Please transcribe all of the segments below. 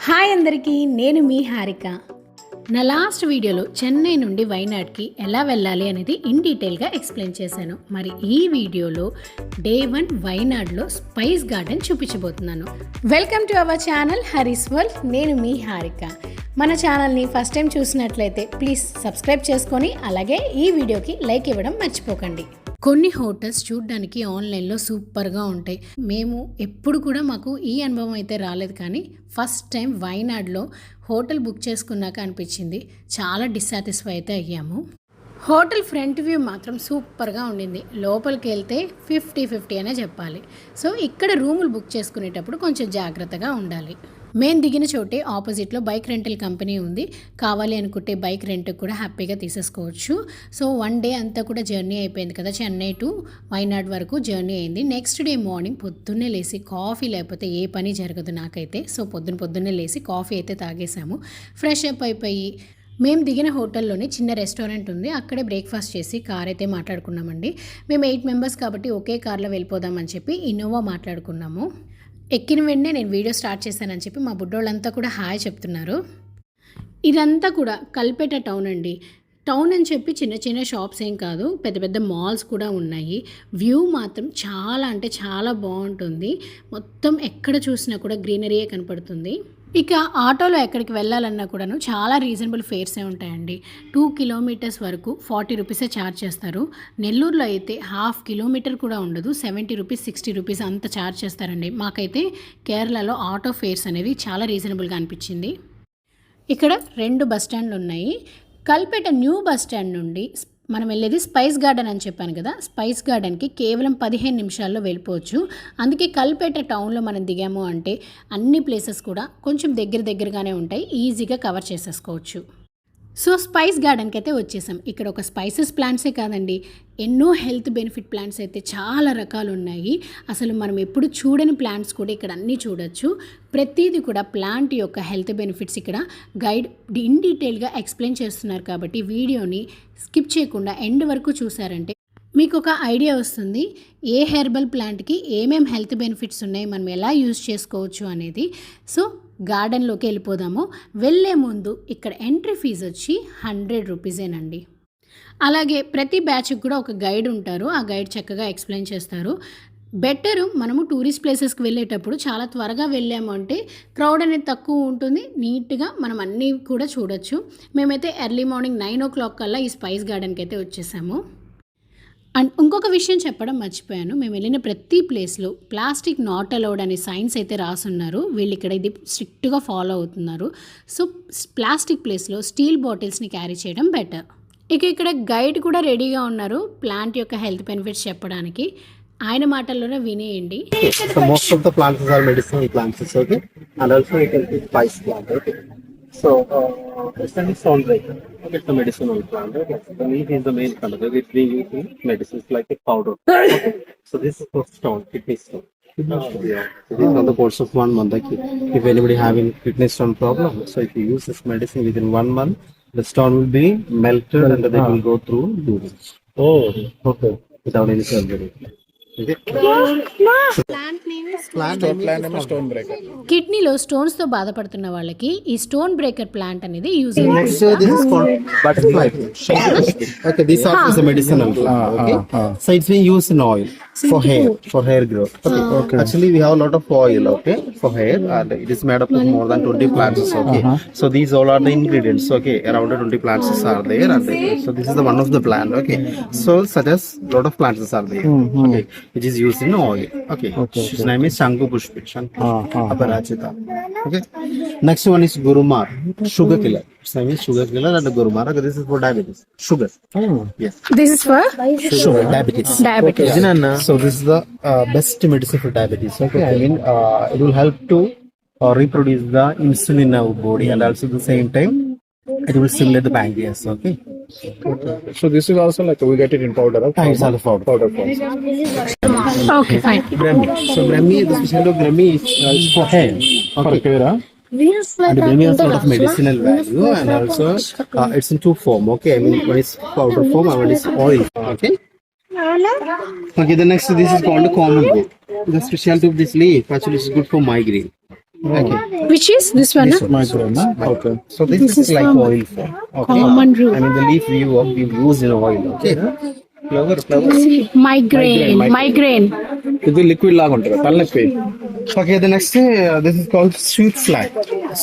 Hi అందరికీ, నేను మీ హారిక. నా లాస్ట్ వీడియోలో చెన్నై నుండి వైనాడ్కి ఎలా వెళ్ళాలి అనేది ఇన్ డీటెయిల్గా ఎక్స్ప్లెయిన్ చేశాను. మరి ఈ వీడియోలో డే 1 వైనాడ్లో స్పైస్ గార్డెన్ చూపించబోతున్నాను. Welcome to our channel Hari's world. నేను మీ హారిక. మన ఛానల్ని ఫస్ట్ టైం చూసినట్లయితే ప్లీజ్ సబ్స్క్రైబ్ చేసుకొని అలాగే ఈ వీడియోకి లైక్ ఇవ్వడం మర్చిపోకండి. కొన్ని హోటల్స్ చూడడానికి ఆన్లైన్లో సూపర్గా ఉంటాయి. మేము ఎప్పుడు కూడా మాకు ఈ అనుభవం అయితే రాలేదు, కానీ ఫస్ట్ టైం వైనాడ్లో హోటల్ బుక్ చేసుకున్నాక అనిపించింది. చాలా డిస్సాటిస్ఫై అయితే అయ్యాము. హోటల్ ఫ్రంట్ వ్యూ మాత్రం సూపర్గా ఉండింది. లోపలికి వెళ్తే 50-50 అనే చెప్పాలి. సో ఇక్కడ రూములు బుక్ చేసుకునేటప్పుడు కొంచెం జాగ్రత్తగా ఉండాలి. మేము దిగిన చోటే ఆపోజిట్లో బైక్ రెంటల్ కంపెనీ ఉంది. కావాలి అనుకుంటే బైక్ రెంట్కి కూడా హ్యాపీగా తీసేసుకోవచ్చు. సో 1 డే అంతా కూడా జర్నీ అయిపోయింది కదా, చెన్నై టు వైనాడ్ వరకు జర్నీ అయింది. నెక్స్ట్ డే మార్నింగ్ పొద్దున్నే లేసి కాఫీ లేకపోతే ఏ పని జరగదు నాకైతే. సో పొద్దున్నే లేసి కాఫీ అయితే తాగేసాము. ఫ్రెష్ అప్ అయిపోయి మేము దిగిన హోటల్లోనే చిన్న రెస్టారెంట్ ఉంది, అక్కడే బ్రేక్ఫాస్ట్ చేసి కార్ అయితే మాట్లాడుకున్నామండి. మేము 8 మెంబర్స్ కాబట్టి ఒకే కార్లో వెళ్ళిపోదామని చెప్పి ఇన్నోవా మాట్లాడుకున్నాము. ఎక్కిన వెంటనే నేను వీడియో స్టార్ట్ చేశానని చెప్పి మా బుడ్డోళ్ళంతా కూడా హాయ్ చెప్తున్నారు. ఇదంతా కూడా కల్పేట టౌన్ అండి. టౌన్ అని చెప్పి చిన్న చిన్న షాప్స్ ఏం కాదు, పెద్ద పెద్ద మాల్స్ కూడా ఉన్నాయి. వ్యూ మాత్రం చాలా అంటే చాలా బాగుంటుంది. మొత్తం ఎక్కడ చూసినా కూడా గ్రీనరీయే కనపడుతుంది. ఇక ఆటోలో ఎక్కడికి వెళ్ళాలన్నా కూడాను చాలా రీజనబుల్ ఫేర్సే ఉంటాయండి. 2 కిలోమీటర్స్ వరకు 40 రూపీసే ఛార్జ్ చేస్తారు. నెల్లూరులో అయితే 1/2 కిలోమీటర్ కూడా ఉండదు, 70 రూపీస్ 60 రూపీస్ అంత ఛార్జ్ చేస్తారండి. మాకైతే కేరళలో ఆటో ఫేర్స్ అనేవి చాలా రీజనబుల్గా అనిపించింది. ఇక్కడ 2 బస్ స్టాండ్లు ఉన్నాయి. కల్పేట న్యూ బస్ స్టాండ్ నుండి మనం వెళ్ళేది స్పైస్ గార్డెన్ అని చెప్పాను కదా, స్పైస్ గార్డెన్కి కేవలం 15 నిమిషాల్లో వెళ్ళిపోవచ్చు. అందుకే కల్పేట టౌన్లో మనం దిగాము అంటే అన్ని ప్లేసెస్ కూడా కొంచెం దగ్గరగానే ఉంటాయి, ఈజీగా కవర్ చేసేసుకోవచ్చు. సో స్పైస్ గార్డెన్కి అయితే వచ్చేసాం. ఇక్కడ ఒక స్పైసెస్ ప్లాంట్సే కాదండి, ఎన్నో హెల్త్ బెనిఫిట్ ప్లాంట్స్ అయితే చాలా రకాలు ఉన్నాయి. అసలు మనం ఎప్పుడు చూడని ప్లాంట్స్ కూడా ఇక్కడ అన్నీ చూడొచ్చు. ప్రతిదీ కూడా ప్లాంట్ యొక్క హెల్త్ బెనిఫిట్స్ ఇక్కడ గైడ్ ఇన్ డీటెయిల్గా ఎక్స్ప్లెయిన్ చేస్తున్నారు. కాబట్టి వీడియోని స్కిప్ చేయకుండా ఎండ్ వరకు చూసారంటే మీకు ఒక ఐడియా వస్తుంది ఏ హెర్బల్ ప్లాంట్కి ఏమేం హెల్త్ బెనిఫిట్స్ ఉన్నాయి, మనం ఎలా యూజ్ చేసుకోవచ్చు అనేది. సో గార్డెన్లోకి వెళ్ళిపోదాము. వెళ్ళే ముందు ఇక్కడ ఎంట్రీ ఫీజు వచ్చి 100 రూపీసేనండి. అలాగే ప్రతి బ్యాచ్కి కూడా ఒక గైడ్ ఉంటారు, ఆ గైడ్ చక్కగా ఎక్స్ప్లెయిన్ చేస్తారు. బెటరు మనము టూరిస్ట్ ప్లేసెస్కి వెళ్ళేటప్పుడు చాలా త్వరగా వెళ్ళాము అంటే క్రౌడ్ అనేది తక్కువ ఉంటుంది, నీట్గా మనం అన్నీ కూడా చూడొచ్చు. మేమైతే ఎర్లీ మార్నింగ్ 9 o'clock కల్లా ఈ స్పైస్ గార్డెన్కి అయితే వచ్చేసాము. అండ్ ఇంకొక విషయం చెప్పడం మర్చిపోయాను, మేము వెళ్ళిన ప్రతి ప్లేస్లో ప్లాస్టిక్ నాట్ అలౌడ్ అనే సైన్స్ అయితే రాసున్నారు. వీళ్ళు ఇక్కడ ఇది స్ట్రిక్ట్గా ఫాలో అవుతున్నారు. సో ప్లాస్టిక్ ప్లేస్లో స్టీల్ బాటిల్స్ని క్యారీ చేయడం బెటర్. ఇక్కడ గైడ్ కూడా రెడీగా ఉన్నారు ప్లాంట్ యొక్క హెల్త్ బెనిఫిట్స్ చెప్పడానికి. ఆయన మాటల్లోనే వినేయండి. Most of the plants are medicinal plants, okay, and also you can take spice plant, okay. So, it's a stone breaker. Okay, it's a medicinal plant. Okay, the leaf is the main color. It's being used in medicines like a powder. Okay, so this is for stone, kidney stone. Yeah. So these are the course of 1 month. Like if anybody having kidney stone problem, so if you use this medicine within 1 month, the stone will be melted and they will go through urine. Oh, okay. Without any surgery. కిడ్నీలో stones తో బాధపడుతున్న వాళ్ళకి ఈ stone breaker plant అనేది use Next, this is called butterfly. Okay, this is a medicinal plant. Okay, so it's being used in oil for hair growth. Okay. Actually, we have a lot of oil. Okay, for hair, and it is made up of more than 20 plants. Okay, so these all are the ingredients. Okay, around 20 plants are there, and so this is the one of the plant. Okay, so such as lot of plants are there. Okay, which is used in oil. Okay. His name is Shanku Pushpi, Shanku Aparachita. Okay. Next one is Gurumar, sugar killer. His name is sugar killer and Gurumar. Okay, this is for diabetes. Sugar. Yes. This is for Sugar. Diabetes. So this is the best medicine for diabetes. Okay. I mean, it will help to reproduce the insulin in our body, and also at the same time, it will stimulate the pancreas. Okay. So this is also like we get it in powder. It's all powder. Powder form. Okay fine. Brahmi. So Brahmi, the specialty of Brahmi is for hair. Okay. And Brahmi has a lot of medicinal value, and also it's in 2 form. Okay, I mean one is powder form and one is oil. Okay. Okay, the next, this is called common root. The specialty of this leaf actually is good for migraine. Okay. Which is this one? Huh? Migraine, huh? Okay. So this is like oil form. Okay. Common root. I mean the leaf we use in oil. Okay. Flower. Migraine. ఇది liquid లాగా ఉంటుంది తలనొప్పి. Okay. The next this is called sweet flag.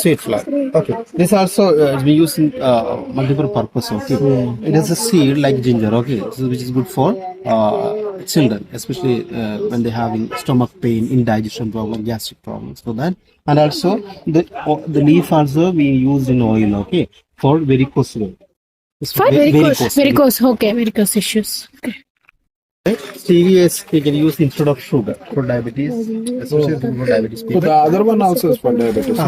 Sweet flag. Okay. This also we use in multiple purpose. Okay. It is a seed like ginger. Okay. So which is good for children, especially when they having stomach pain, indigestion problem, gastric problems. So that, and also the leaf also we use in oil. Okay. For varicose vein. It's For varicose. varicose. Okay, varicose issues. Okay. Stevia is we can use instead of sugar for diabetes, especially for diabetes So people. the other one also is for diabetes.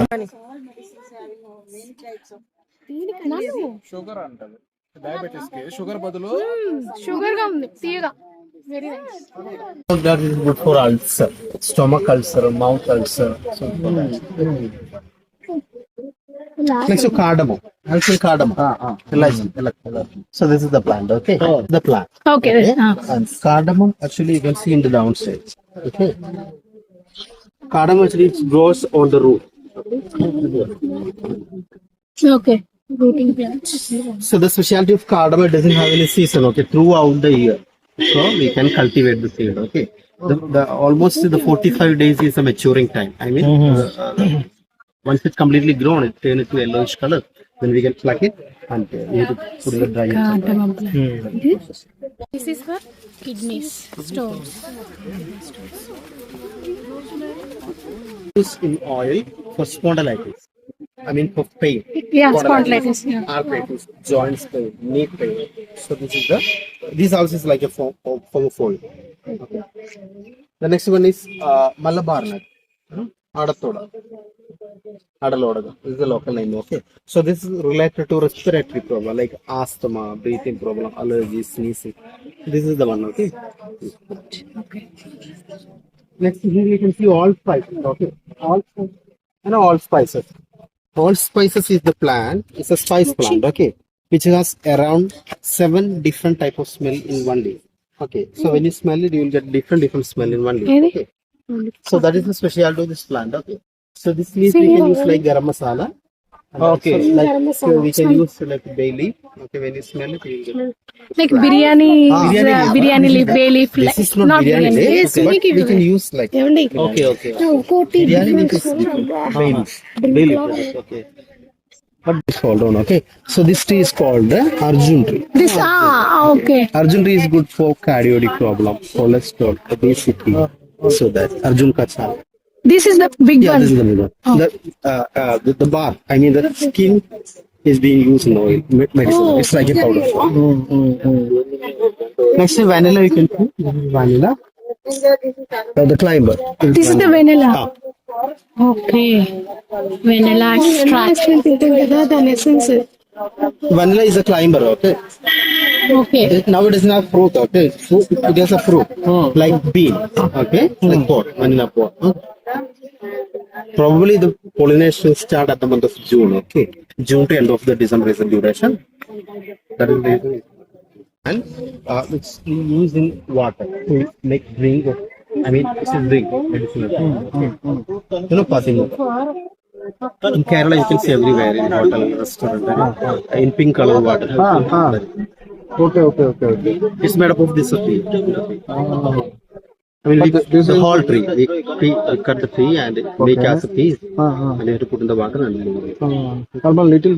Sugar అంటారు diabetes కి sugar బదులు sugar గా ఉంది తీయగా very nice So that is good for ulcer, stomach ulcer, mouth ulcer. So, next to cardamom. Also cardamom. Elaichi. So this is the plant. Okay. The plant. Okay And cardamom actually you can see in the downside. Okay. Cardamom actually it grows on the root. Okay rooting plants So the specialty of cardamom it doesn't have any season. Okay, throughout the year. So we can cultivate the seed. Okay. The almost the 45 days is a maturing time. I mean, once it's completely grown, it turns into yellowish color. Then we can pluck it and we have to put it in the dryer. కాంటమం this is for kidneys stones Use in oil for spondylitis. I mean for pain. Yeah spondylitis Arthritis, joints pain, knee pain. So this also is like a form of oil. Okay. The next one is Malabar nut. Adatoda. Adaloda. This is the local name. Okay. So this is related to respiratory problem like asthma, breathing problem, allergies, sneezing. This is the one. Okay. Next here you can see all spices. Okay. All spices. All spices is the plant. It's a spice plant. Okay. Which has around 7 different type of smell in one leaf. Okay. So when you smell it, you will get different smell in one leaf. Okay. So that is the specialty of this plant. Okay. So this leaf we can use like garam masala. And Okay. also, like we can use like bay leaf. Okay. When you smell it, you will get. Like biryani leaf. Biryani leaf bay leaf This is not biryani leaf, okay, but we can use like. Okay. Biryani leaf is different. Bay leaf. Bay leaf. Okay. But this hold on. Okay. So this tree is called the Arjun tree. This okay Arjun tree is good for cardiac problem, cholesterol, obesity. So that Arjun Kachal. This is the big Yeah, one this is the middle. The bark. I mean the skin is being used in oil medicine. It's like a powder. Next is vanilla. You can see this is vanilla. The climber. This is the vanilla okay vanilla extract కదా దాని essence Vanilla is a climber. Okay. Okay Now it is not fruit. Okay. It is a fruit like bean. Okay. Like pot. Vanilla pot. Probably the pollination start at the month of June. Okay. June to end of the December is the duration. That is the reason. And it's used in water to make drink. I mean, it's a drink. Medicinal. You know, passing. In Kerala, you can see everywhere in hotel, restaurant, in pink color water. Okay. It's made up of this tree. I mean, the whole tree. We cut the tree and make as a piece, and you have to put in the water and little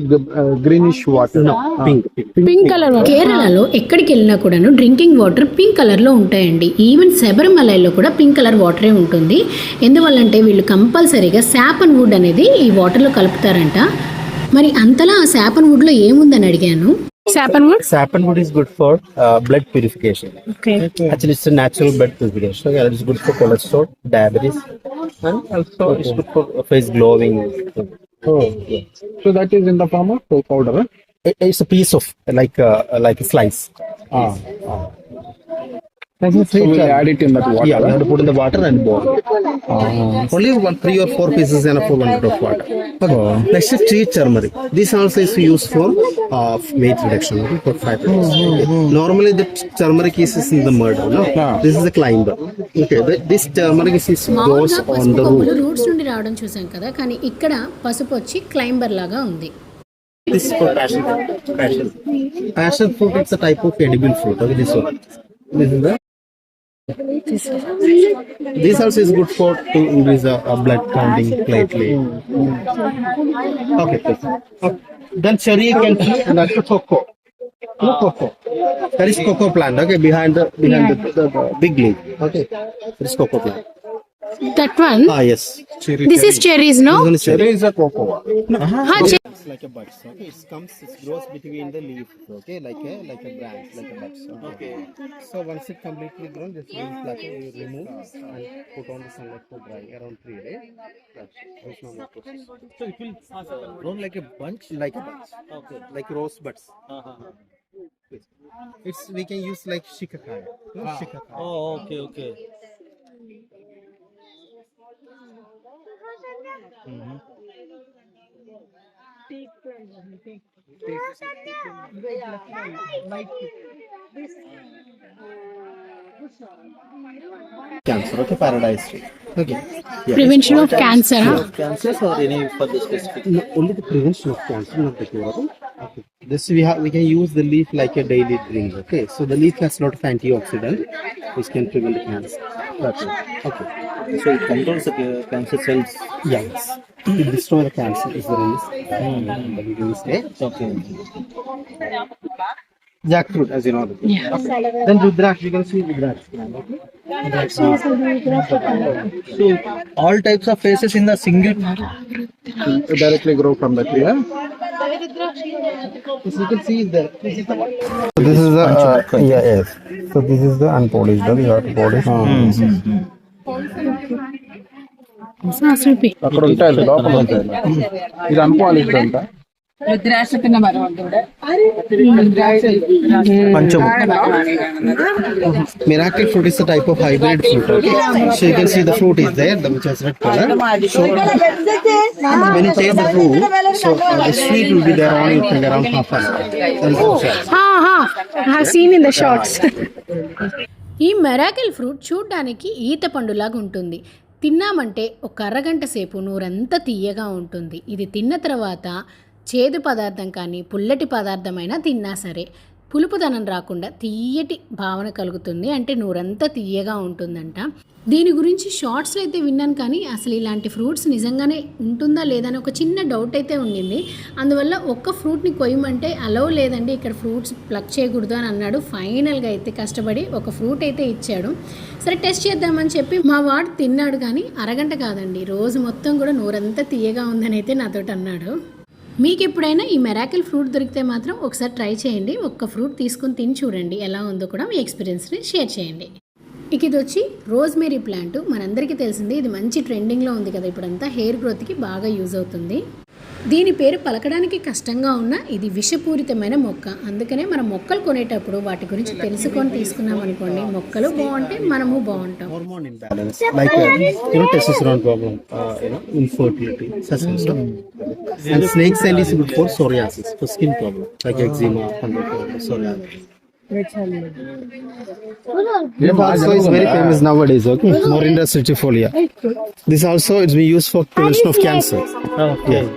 greenish water. no, pink. Pink colour కేరళలో ఎక్కడికి వెళ్ళినా కూడాను drinking water pink colour లో ఉంటాయండి. Even శబరిమలలో కూడా pink colour వాటరే ఉంటుంది. ఎందువల్లంటే వీళ్ళు కంపల్సరీగా శాపన్ వుడ్ అనేది ఈ వాటర్ లో కలుపుతారంట. మరి అంతలా ఆ శాపన్ వుడ్ లో ఏముందని అడిగాను. Sapan wood Sapanwood is good for blood purification. Okay Actually, it's a natural blood purification. Okay, it's good for cholesterol, diabetes, and also it's good for face glowing. So that is in the form of powder. Huh? It's a piece of like a slice. So we'll add it in that water. Yeah, we have to put in the water and boil. Only 3 or 4 pieces enough for 1 liter of water. Okay. Next is tree turmeric. This also is used for weight reduction. Okay, for fat loss. Okay. Normally the turmeric is in the mud. No? This is a climber. Okay, this turmeric is goes మామూలుగా on పసుపు the కొమ్ములు root. Roots నుండి రావడం చూసాం కదా, కానీ ఇక్కడ పసుపు వచ్చి క్లైంబర్ లాగా ఉంది. This is for passion fruit. Passion fruit is a type of edible fruit. Okay, this one. This is the. This also is good for to increase blood counting slightly. Okay. Then cherry you can see, and that's the cocoa. No cocoa. There is cocoa plant. Okay, behind the big leaf. Okay, there is cocoa plant. That one, Yes. this is cherries, no? This one is cherry. There is a cocoa. It's like a buds. Okay, it grows between the leaves. Okay, like a branch, like a buds. Okay. So once it completely grown, this leaf like you remove and put on the sunlight for dry around 3 days. That's normal process. So it will Grown like a bunch, like a buds. Okay. Like rose buds. It's we can use like shikakaya. No, shikakaya. Oh, okay. Cancer. Okay, paradise tree. Okay. Yeah. Prevention of cancer. Cancers or any further specific? No, only the prevention of cancer, not the cure. Okay. This we can use the leaf like a daily drink. Okay, so the leaf has a lot of antioxidant which can prevent the cancer. That's it. Okay. So it controls the cancer cells. Yes. It destroy the cancer is the release. The beginning stage. Okay. Jackfruit, as you know. Yeah. Okay. Then Rudraksh, you can see Rudraksh. Okay. So all types of faces in the single. Directly grow from the tree. As you can see there. This is the one. So this is the yes. So this is the unpolished. You have to polish. అక్కడ ఉంటాయి లోపల ఉంటాయి. ఇది unpolished అంట. രുദ്രാക്ഷത്തിന്റെ മരമുണ്ട് ഇവിടെ. Pancham. Miracle fruit is a type of hybrid fruit. Okay? So you can see the fruit is there, which has red color. So when you taste the fruit, so the sweet will be there only around half an hour. I have seen in the shots. ఈ miracle fruit చూడ్డానికి ఈత పండులాగా ఉంటుంది. తిన్నామంటే ఒక అరగంట సేపు నూరంతా తీయగా ఉంటుంది. ఇది తిన్న తర్వాత చేదు పదార్థం కానీ పుల్లటి పదార్థమైనా తిన్నా సరే పులుపుదనం రాకుండా తీయటి భావన కలుగుతుంది. అంటే నూరంతా తీయగా ఉంటుందంట. దీని గురించి షార్ట్స్లో అయితే విన్నాను, కానీ అసలు ఇలాంటి ఫ్రూట్స్ నిజంగానే ఉంటుందా లేదా అని ఒక చిన్న డౌట్ అయితే ఉండింది. అందువల్ల ఒక్క ఫ్రూట్ని కొయ్యమంటే అలవ్ లేదండి, ఇక్కడ ఫ్రూట్స్ ప్లక్ చేయకూడదు అని అన్నాడు. ఫైనల్గా అయితే కష్టపడి ఒక ఫ్రూట్ అయితే ఇచ్చాడు. సరే టెస్ట్ చేద్దామని చెప్పి మా వాడు తిన్నాడు, కానీ అరగంట కాదండి, రోజు మొత్తం కూడా నూరంతా తీయగా ఉందని అయితే నాతోటి అన్నాడు. మీకు ఎప్పుడైనా ఈ మెరాకిల్ ఫ్రూట్ దొరికితే మాత్రం ఒకసారి ట్రై చేయండి. ఒక్క ఫ్రూట్ తీసుకుని తిని చూడండి, ఎలా ఉందో కూడా మీ ఎక్స్పీరియన్స్ని షేర్ చేయండి. ఇక ఇది వచ్చి రోజ్మేరీ ప్లాంట్. మనందరికీ తెలిసింది, ఇది మంచి ట్రెండింగ్లో ఉంది కదా ఇప్పుడంతా. హెయిర్ గ్రోత్కి బాగా యూజ్ అవుతుంది. దీని పేరు పలకడానికి కష్టంగా ఉన్న ఇది విషపూరితమైన మొక్క. అందుకనే మనం మొక్కలు కొనేటప్పుడు వాటి గురించి తెలుసుకొని తీసుకున్నాం అనుకోండి, మొక్కలు బాగుంటే మనము బాగుంటాం. Hormone imbalance, like testosterone problem, infertility, such stuff. And snake scent is good for psoriasis, for skin problem, like eczema, psoriasis. It also is very famous nowadays. Okay, Morinda certifolia. This also is being used for prevention of cancer. Okay. Yeah.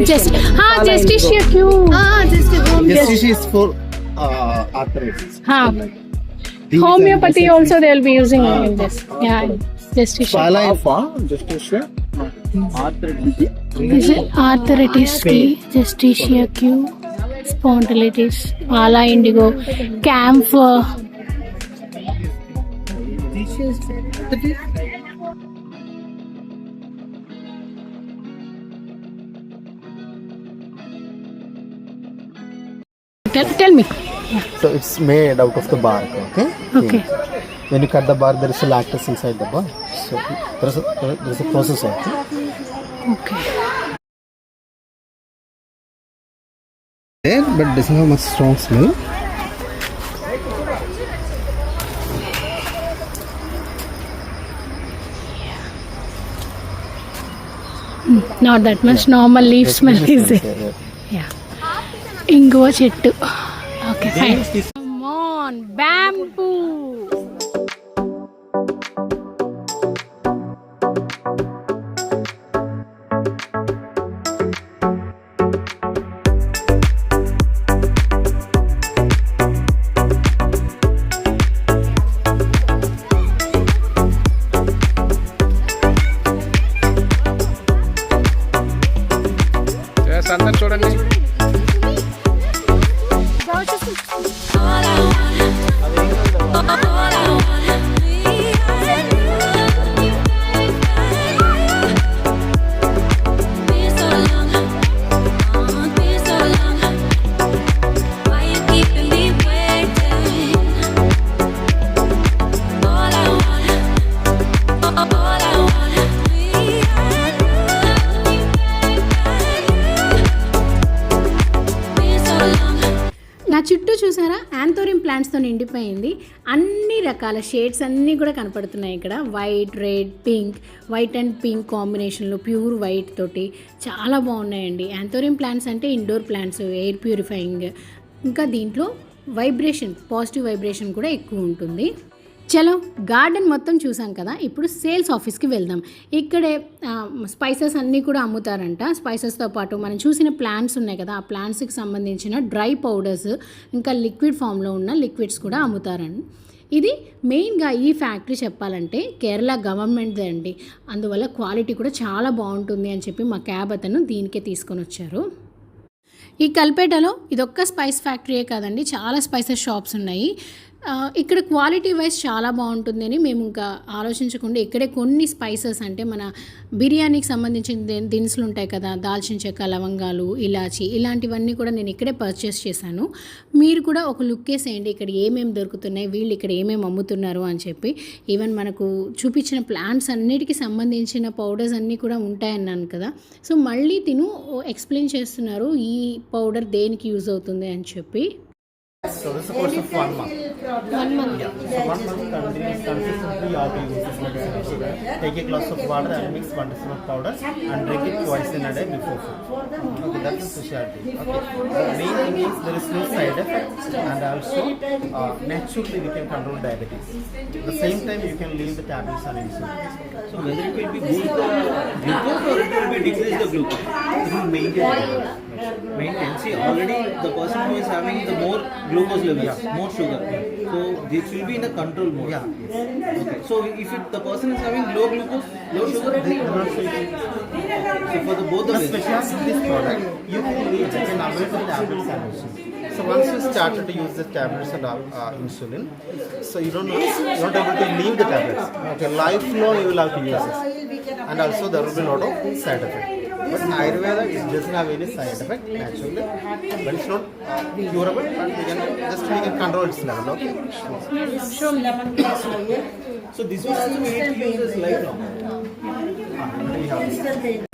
Justitia Q. Justitia is for arthritis. These Homeopathy are also they will be using in this. Yeah, Justitia. Pala Justitia. This is arthritis ki Justitia Q, spondylitis, Pala indigo, camphor. Tell me. So it's made out of the bark, okay? Okay. When you cut the bark, there is a lactose inside the bark. So there is a process of it. Okay. There, but doesn't have much strong smell. Not that much. Normal leaf smell is there. Yeah. Inguva chettu. Okay, fine. Come on, bamboo. అందరు చూడండి. నా చుట్టూ చూసారా anthurium ప్లాంట్స్తో నిండిపోయింది. అన్ని రకాల shades అన్నీ కూడా కనపడుతున్నాయి ఇక్కడ. White, red, pink, white and pink కాంబినేషన్లో ప్యూర్ వైట్ తోటి చాలా బాగున్నాయండి. యాంథోరియం ప్లాంట్స్ అంటే ఇండోర్ ప్లాంట్స్, ఎయిర్ ప్యూరిఫైయింగ్, ఇంకా దీంట్లో వైబ్రేషన్, పాజిటివ్ వైబ్రేషన్ కూడా ఎక్కువ ఉంటుంది. చలో గార్డెన్ మొత్తం చూసాం కదా, ఇప్పుడు సేల్స్ ఆఫీస్కి వెళ్దాం. ఇక్కడే స్పైసెస్ అన్నీ కూడా అమ్ముతారంట. స్పైసెస్తో పాటు మనం చూసిన ప్లాంట్స్ ఉన్నాయి కదా, ఆ ప్లాంట్స్కి సంబంధించిన డ్రై పౌడర్స్, ఇంకా లిక్విడ్ ఫామ్లో ఉన్న లిక్విడ్స్ కూడా అమ్ముతారండి. ఇది మెయిన్గా ఈ ఫ్యాక్టరీ చెప్పాలంటే కేరళ గవర్నమెంట్దే అండి. అందువల్ల క్వాలిటీ కూడా చాలా బాగుంటుంది అని చెప్పి మా క్యాబ్ అతను దీనికే తీసుకొని వచ్చారు. ఈ కల్పేటలో ఇదొక్క స్పైస్ ఫ్యాక్టరీయే కాదండి, చాలా స్పైసెస్ షాప్స్ ఉన్నాయి. ఇక్కడ క్వాలిటీ వైజ్ చాలా బాగుంటుంది అని మేము ఇంకా ఆలోచించకుండా ఇక్కడే కొన్ని స్పైసెస్, అంటే మన బిర్యానీకి సంబంధించిన దినుసులు ఉంటాయి కదా, దాల్చిన చెక్క, లవంగాలు, ఇలాచి, ఇలాంటివన్నీ కూడా నేను ఇక్కడే పర్చేస్ చేశాను. మీరు కూడా ఒక లుక్ వేసేయండి ఇక్కడ ఏమేమి దొరుకుతున్నాయి, వీళ్ళు ఇక్కడ ఏమేమి అమ్ముతున్నారు అని చెప్పి. ఈవెన్ మనకు చూపించిన ప్లాంట్స్ అన్నిటికీ సంబంధించిన పౌడర్స్ అన్నీ కూడా ఉంటాయన్నాను కదా. సో మళ్ళీ తిను ఎక్స్ప్లెయిన్ చేస్తున్నారు ఈ పౌడర్ దేనికి యూజ్ అవుతుంది అని చెప్పి. So this is a course of 1 month. 1 month. Yeah. So 1 month consistently you have to use this medicine. Take a glass of water and mix 1 teaspoon of powder and drink it twice in a day before food. Okay, that's the specialty. Okay. The main thing is there is no side effect and also naturally we can control diabetes. At the same time you can leave the tablets and insulin. So whether it will be boost the glucose or it will be decrease the glucose? It will maintain. See, already the person who is having the more glucose levels, more sugar. So this will be in a control mode. Yeah. Okay. So if the person is having low glucose, low sugar, They do not feel it. so for the both The of them. specialty of this product, you can avoid the tablets and insulin. So once you started to use the tablets and insulin, so you're not able to leave the tablets. Okay, lifelong you will have to use it, and also there will be a lot of side effects. But Ayurveda it doesn't have any side effect naturally, but it's not curable. But we can control its level. Okay. So this one also we need to use as lifelong.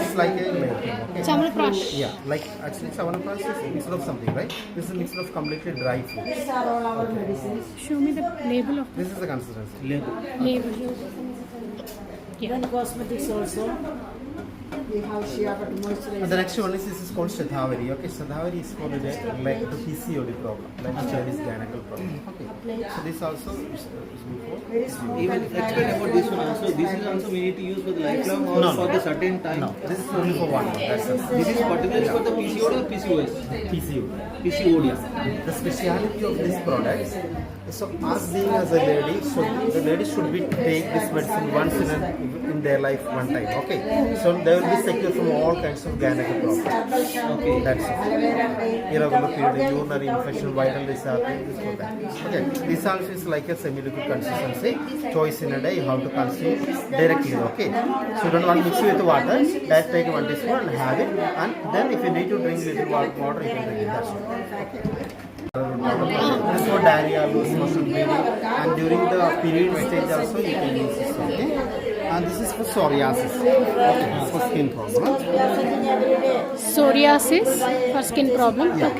It's like a layer. Okay. Chyawanprash. Yeah, like actually Chyawanprash is a mixture of something, right? This is a mixture of completely dry fruits. Show me the label of This is the consistency. Label. label. Even cosmetics also. The next one is this is called Shatavari. Okay, Shatavari is for the like the PCOD problem, like the Chinese gynecological problem. Okay, so this also is before. Even explain about this one also. This is also we need to use for the lifelong or No, for no. the certain time. No, this is only for 1 month. That's it. This is particularly for the PCOD or PCOS? PCOD. PCOD. The speciality of this product. So, us being as a lady, so the lady should be take this medicine once in their life one time. Okay, so they will be secure from all kinds of gynecological problems. Okay, that's it. Irregular period, urinary infection, vital discharge, this for that. Okay, this also is like a semi-liquid consistency. Twice in a day, you have to consume directly. Okay, so you don't want to mix it with water. Just take 1 teaspoon and have it. And then if you need to drink little water, you can drink it. That's all. This for diarrhea, loose motion, bleeding, and during the period stage also you can use this. Okay, and this is for psoriasis. Okay, for skin problem. Psoriasis for skin problem. Yeah,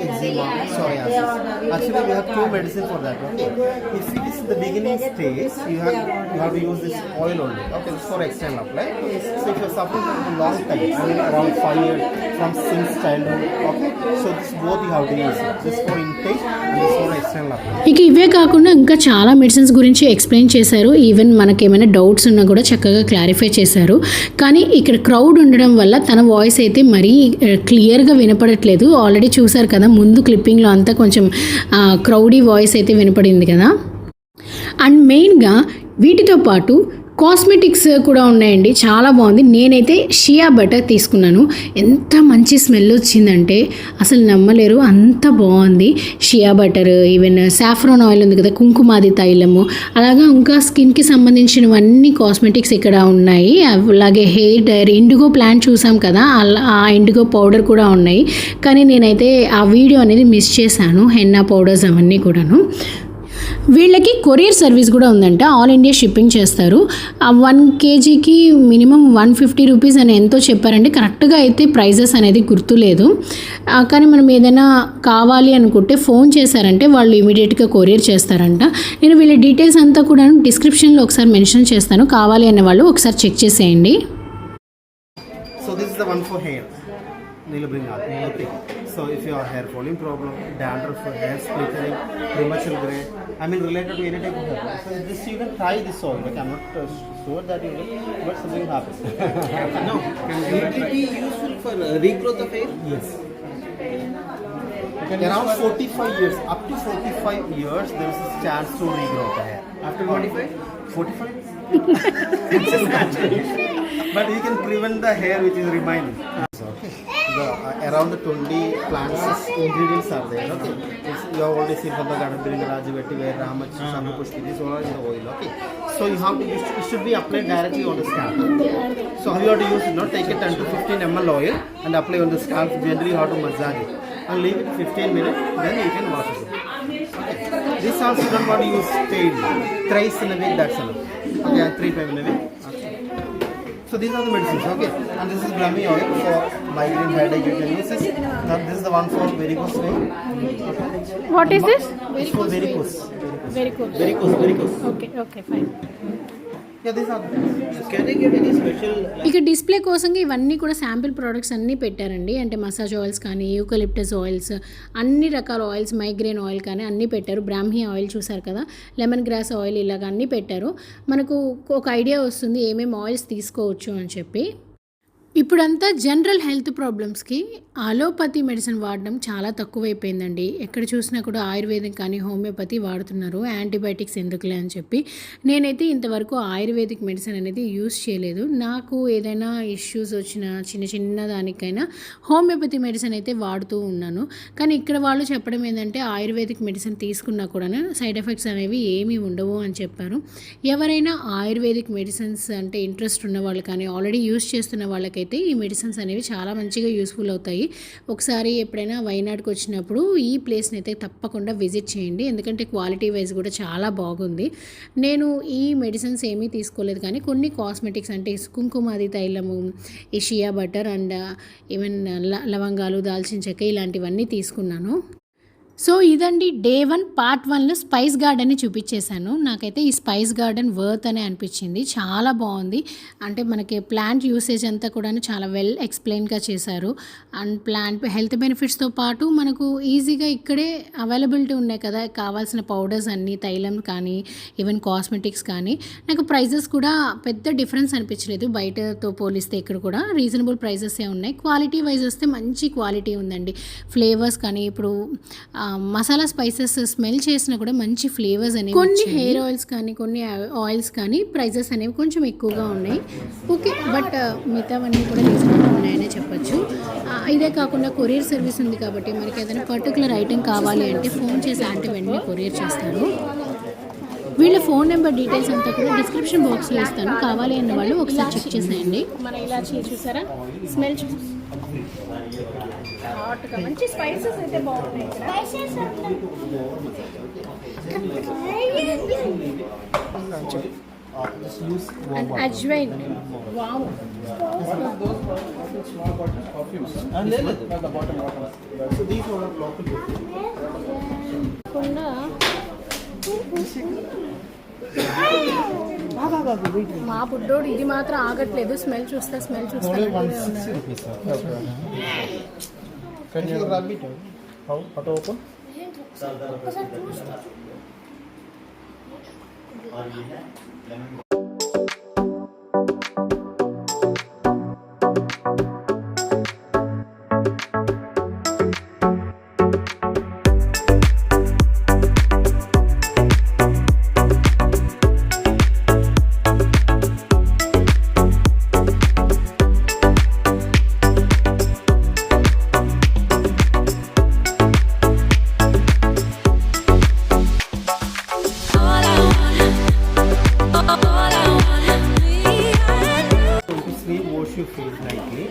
eczema, psoriasis. Actually, we have 2 medicines for that. Okay, if it is the beginning stage, you have to use this oil only. Okay, this is for external apply. So if you're suffering from a long time, I mean around 5 years from since childhood. Okay, so this both you have to use it. This for intake and this for external apply. ఇక ఇవే కాకుండా ఇంకా చాలా medicines గురించి explain చేశారు. Even మనకేమైనా doubts ఉన్నా కూడా చక్కగా క్లారిఫై చేశారు. కానీ ఇక్కడ క్రౌడ్ ఉండడం వల్ల తన వాయిస్ అయితే మరీ క్లియర్గా వినపడట్లేదు. ఆల్రెడీ చూసారు కదా ముందు క్లిప్పింగ్లో అంతా కొంచెం క్రౌడీ వాయిస్ అయితే వినపడింది కదా. అండ్ మెయిన్గా వీటితో పాటు కాస్మెటిక్స్ కూడా ఉన్నాయండి. చాలా బాగుంది. నేనైతే షియా బటర్ తీసుకున్నాను. ఎంత మంచి స్మెల్ వచ్చిందంటే అసలు నమ్మలేరు, అంత బాగుంది. Shea butter, even saffron oil ఉంది కదా, కుంకుమాది తైలము, అలాగా ఇంకా స్కిన్కి సంబంధించినవన్నీ కాస్మెటిక్స్ ఇక్కడ ఉన్నాయి. అలాగే హెయిర్ డైర్, ఇండిగో ప్లాంట్ చూసాం కదా, ఆ ఇండిగో పౌడర్ కూడా ఉన్నాయి. కానీ నేనైతే ఆ వీడియో అనేది మిస్ చేశాను. హెన్నా పౌడర్స్ అవన్నీ కూడాను. వీళ్ళకి కొరియర్ సర్వీస్ కూడా ఉందంట. ఆల్ ఇండియా షిప్పింగ్ చేస్తారు. 1 kgకి మినిమం 150 రూపీస్ అని ఎంతో చెప్పారండి. కరెక్ట్గా అయితే ప్రైజెస్ అనేది గుర్తులేదు. కానీ మనం ఏదైనా కావాలి అనుకుంటే ఫోన్ చేశారంటే వాళ్ళు ఇమీడియట్గా కొరియర్ చేస్తారంట. నేను వీళ్ళ డీటెయిల్స్ అంతా కూడా డిస్క్రిప్షన్లో ఒకసారి మెన్షన్ చేస్తాను. కావాలి అనే వాళ్ళు ఒకసారి చెక్ చేసేయండి. So this is the one for hair. They'll bring out. Okay. So if you have hair volume problem, dandruff, hair splitting, premature gray, I mean related to any type of hair. So this you can try this oil. Like I'm not sure that you will, but something happens. No, it will be useful for regrowth of hair. Yes. Around 45 years, up to 45 years, there is a chance to regrow the hair. After 45? 45? It's just natural. But you can prevent the hair which is remaining. Okay. Around the 20 plants ingredients are there. Okay. You have already seen from the garden, Raju, Vetiver, Ramach, Shamu Pushki, this all in the oil. Okay. So you have to, it should be applied directly on the scalp. So how you have to use it? Not take a 10 to 15 ml oil and apply on the scalp. Generally you have to massage it and leave it 15 minutes. Then you can wash it. Okay. This also you don't want to use daily. Thrice in a week, that's enough. Okay, 3 times in a week. So these are the medicines, okay. And this is Brahmi oil for migraine, headache. You can use this. Now this is the one for varicose vein. What is this? It's for varicose. Varicose. Okay fine. Yeah, these are. Can they get any special? ఇక display కోసం ఇవన్నీ కూడా sample products అన్నీ పెట్టారండి. అంటే massage oils కానీ, eucalyptus oils, అన్ని రకాల ఆయిల్స్, మైగ్రేన్ ఆయిల్ కానీ అన్నీ పెట్టారు. బ్రాహ్మీ ఆయిల్ చూసారు కదా, లెమన్ గ్రాస్ ఆయిల్, ఇలాగ అన్నీ పెట్టారు. మనకు ఒక ఐడియా వస్తుంది ఏమేమి ఆయిల్స్ తీసుకోవచ్చు అని చెప్పి. ఇప్పుడంతా జనరల్ హెల్త్ ప్రాబ్లమ్స్కి అలోపతి మెడిసిన్ వాడడం చాలా తక్కువైపోయిందండి. ఎక్కడ చూసినా కూడా ఆయుర్వేదం కానీ హోమియోపతి వాడుతున్నారు. యాంటీబయాటిక్స్ ఎందుకులే అని చెప్పి నేనైతే ఇంతవరకు ఆయుర్వేదిక్ మెడిసిన్ అనేది యూస్ చేయలేదు. నాకు ఏదైనా ఇష్యూస్ వచ్చినా చిన్న దానికైనా హోమియోపతి మెడిసిన్ అయితే వాడుతూ ఉన్నాను. కానీ ఇక్కడ వాళ్ళు చెప్పడం ఏంటంటే ఆయుర్వేదిక్ మెడిసిన్ తీసుకున్నా కూడా సైడ్ ఎఫెక్ట్స్ అనేవి ఏమీ ఉండవు అని చెప్పారు. ఎవరైనా ఆయుర్వేదిక్ మెడిసిన్స్ అంటే ఇంట్రెస్ట్ ఉన్న వాళ్ళు కానీ ఆల్రెడీ యూస్ చేస్తున్న వాళ్ళకైతే ఈ మెడిసిన్స్ అనేవి చాలా మంచిగా యూస్ఫుల్ అవుతాయి. ఒకసారి ఎప్పుడైనా వైనాడ్కి వచ్చినప్పుడు ఈ ప్లేస్ని అయితే తప్పకుండా విజిట్ చేయండి. ఎందుకంటే క్వాలిటీ వైజ్ కూడా చాలా బాగుంది. నేను ఈ మెడిసిన్స్ ఏమీ తీసుకోలేదు కానీ కొన్ని కాస్మెటిక్స్ అంటే కుంకుమాది తైలము, ఈ షియా బటర్ అండ్ ఈవెన్ లవంగాలు, దాల్చిన చెక్క ఇలాంటివన్నీ తీసుకున్నాను. సో ఇదండి డే 1 పార్ట్ 1లో స్పైస్ గార్డెన్ని చూపించేశాను. నాకైతే ఈ స్పైస్ గార్డెన్ వర్త్ అనే అనిపించింది. చాలా బాగుంది. అంటే మనకి ప్లాంట్ యూసేజ్ అంతా కూడా చాలా వెల్ ఎక్స్ప్లెయిన్గా చేశారు. అండ్ ప్లాంట్ హెల్త్ బెనిఫిట్స్తో పాటు మనకు ఈజీగా ఇక్కడే అవైలబిలిటీ ఉన్నాయి కదా కావాల్సిన పౌడర్స్ అన్నీ, తైలం కానీ ఈవెన్ కాస్మెటిక్స్ కానీ. నాకు ప్రైజెస్ కూడా పెద్ద డిఫరెన్స్ అనిపించలేదు. బయటతో పోలిస్తే ఇక్కడ కూడా రీజనబుల్ ప్రైజెసే ఉన్నాయి. క్వాలిటీ వైజ్ వస్తే మంచి క్వాలిటీ ఉందండి. ఫ్లేవర్స్ కానీ ఇప్పుడు మసాలా స్పైసెస్ స్మెల్ చేసినా కూడా మంచి ఫ్లేవర్స్ అనేవి, కొన్ని హెయిర్ ఆయిల్స్ కానీ కొన్ని ఆయిల్స్ కానీ ప్రైజెస్ అనేవి కొంచెం ఎక్కువగా ఉన్నాయి. ఓకే, బట్ మిగతావన్నీ కూడా రీజనబుల్ ఉన్నాయనే చెప్పొచ్చు. ఇదే కాకుండా కొరియర్ సర్వీస్ ఉంది కాబట్టి మనకి ఏదైనా పర్టికులర్ ఐటెం కావాలి అంటే ఫోన్ చేసి అంటే వెంటనే కొరియర్ చేస్తారు. వీళ్ళ ఫోన్ నెంబర్ డీటెయిల్స్ అంతా కూడా డిస్క్రిప్షన్ బాక్స్లో ఇస్తాను. కావాలి అన్న వాళ్ళు ఒకసారి చెక్ చేసేయండి. మన ఇలా చూసారా, స్మెల్ హాట్గా మంచి స్పైసెస్ అయితే బాగున్నాయి ఇక్కడ. And ajwain, wow. మా బుడ్డోడు ఇది మాత్రం ఆగట్లేదు. స్మెల్ చూస్తే Can you rub it? How to open? Wash your face neatly,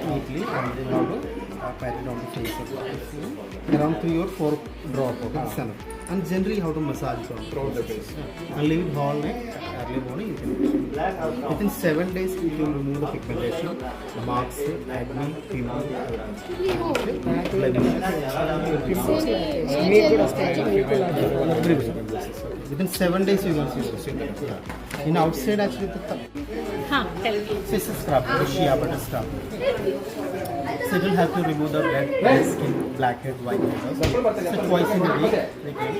and then now pat it on the face of the face. Around 3 or 4 drop, okay, this enough. And generally how to massage on throughout the face. And leave it whole night, early morning you can. Within 7 days you will remove the pigmentation, marks, acne, pimple, within 7 days you will see the result. In outside actually this is scrub, the shea butter scrub. So you don't have to remove the red skin, blackhead, white hairs. So twice in a week they can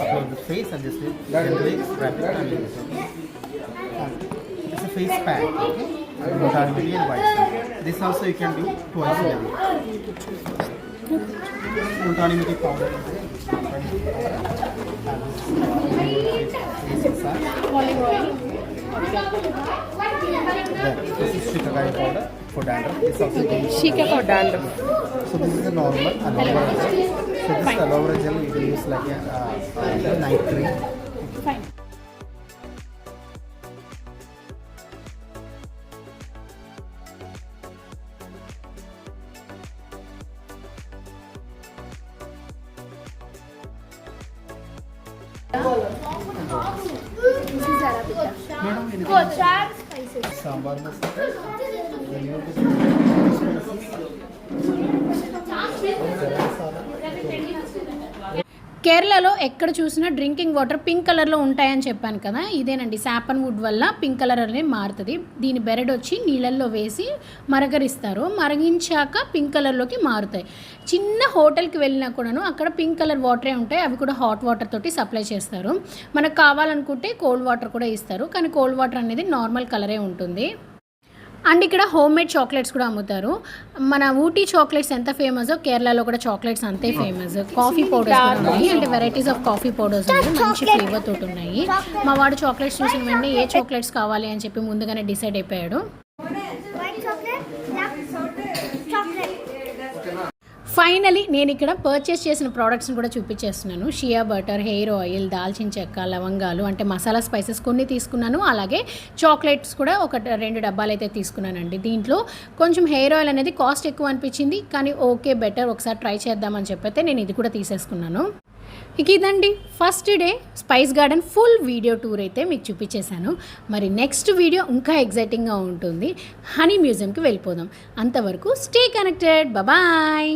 apply the face and just gently wrap it and leave it. It's a face pack, okay? Multani and white skin. This also you can do twice in a week. Multani powder. olive oil. This is shikakai powder for dandruff. This also Shika for dandruff. So this is a normal aloe vera gel. So this aloe vera gel you can use like a night cream. Fine. This is Arabica. Sambar masala. కేరళలో ఎక్కడ చూసినా drinking water pink కలర్లో ఉంటాయని చెప్పాను కదా, ఇదేనండి సాపన్ would వల్ల pink colour అనేది మారుతుంది. దీని బెరడు వచ్చి నీళ్ళల్లో వేసి మరగరిస్తారు, మరిగించాక పింక్ కలర్లోకి మారుతాయి. చిన్న హోటల్కి వెళ్ళినా కూడాను అక్కడ పింక్ కలర్ వాటరే ఉంటాయి, అవి కూడా హాట్ వాటర్ తోటి సప్లై చేస్తారు. మనకు కావాలనుకుంటే కోల్డ్ వాటర్ కూడా ఇస్తారు, కానీ కోల్డ్ వాటర్ అనేది నార్మల్ కలరే ఉంటుంది. అండ్ ఇక్కడ హోమ్ మేడ్ చాక్లెట్స్ కూడా అమ్ముతారు. మన ఊటీ చాక్లెట్స్ ఎంత ఫేమస్ కేరళలో కూడా చాక్లెట్స్ అంతే ఫేమస్. కాఫీ పౌడర్స్ కూడా ఉన్నాయి, అంటే వెరైటీస్ ఆఫ్ కాఫీ పౌడర్స్ ఉన్నాయి, మంచి ఫ్లేవర్ తోటి ఉన్నాయి. మా వాడు చాక్లెట్స్ చూసిన వెంటనే ఏ చాక్లెట్స్ కావాలి అని చెప్పి ముందుగానే డిసైడ్ అయిపోయాడు. ఫైనలీ నేను ఇక్కడ పర్చేస్ చేసిన ప్రోడక్ట్స్ని కూడా చూపించేస్తున్నాను. షియా బటర్, హెయిర్ ఆయిల్, దాల్చిన చెక్క, లవంగాలు అంటే మసాలా స్పైసెస్ కొన్ని తీసుకున్నాను. అలాగే చాక్లెట్స్ కూడా ఒక 2 డబ్బాలు అయితే తీసుకున్నానండి. దీంట్లో కొంచెం హెయిర్ ఆయిల్ అనేది కాస్ట్ ఎక్కువ అనిపించింది, కానీ ఓకే బెటర్ ఒకసారి ట్రై చేద్దామని చెప్పైతే నేను ఇది కూడా తీసేసుకున్నాను. ఇక ఇదండి first day spice garden full video tour అయితే మీకు చూపించేశాను. మరి నెక్స్ట్ వీడియో ఇంకా ఎగ్జైటింగ్గా ఉంటుంది. హనీ మ్యూజియంకి వెళ్ళిపోదాం. అంతవరకు స్టే కనెక్టెడ్, బాయ్.